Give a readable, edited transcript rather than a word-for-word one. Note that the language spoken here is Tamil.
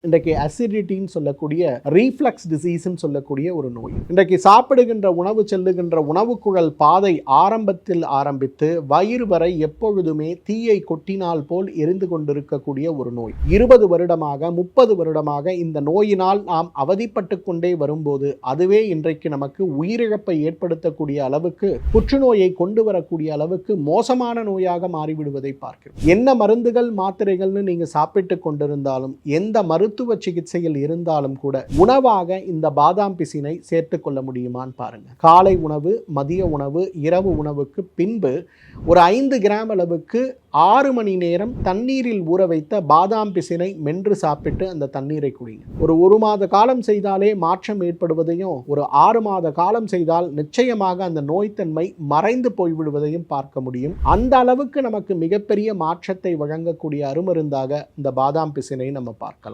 இன்றைக்கு அசிடிட்டின்னு சொல்லக்கூடிய ரீஃப்ளக்ஸ் டிசீஸ்ன்னு சொல்லக்கூடிய ஒரு நோய். இன்றைக்கு சாப்பிடுகின்ற உணவு செல்லுகின்ற உணவுக்குழல் பாதை ஆரம்பத்தில் ஆரம்பித்து வயிறு வரை எப்பொழுதுமே தீயை கொட்டினால் போல் எரிந்து கொண்டிருக்கக்கூடிய ஒரு நோய். 20 வருடமாக 30 வருடமாக இந்த நோயினால் நாம் அவதிப்பட்டு கொண்டே வரும்போது அதுவே இன்றைக்கு நமக்கு உயிரிழப்பை ஏற்படுத்தக்கூடிய அளவுக்கு, புற்றுநோயை கொண்டு வரக்கூடிய அளவுக்கு மோசமான நோயாக மாறிவிடுவதை பார்க்கிறோம். என்ன மருந்துகள் மாத்திரைகள்னு நீங்க சாப்பிட்டு கொண்டிருந்தாலும், எந்த மருத்துவ சிகிச்சையில் இருந்தாலும் கூட உணவாக இந்த பாதாம் பிசினை சேர்த்து கொள்ள முடியுமான்னு பாருங்க. காலை உணவு, மதிய உணவு, இரவு உணவுக்கு பின்பு ஒரு 5 கிராம் அளவுக்கு 6 மணி நேரம் தண்ணீரில் ஊற வைத்த பாதாம் பிசினை மென்று சாப்பிட்டு அந்த தண்ணீரை குடிங்க. ஒரு மாத காலம் செய்தாலே மாற்றம் ஏற்படுவதையும், ஒரு 6 மாத காலம் செய்தால் நிச்சயமாக அந்த நோய்த்தன்மை மறைந்து போய்விடுவதையும் பார்க்க முடியும். அந்த அளவுக்கு நமக்கு மிகப்பெரிய மாற்றத்தை வழங்கக்கூடிய அருமருந்தாக இந்த பாதாம் பிசினை நம்ம பார்க்கலாம்.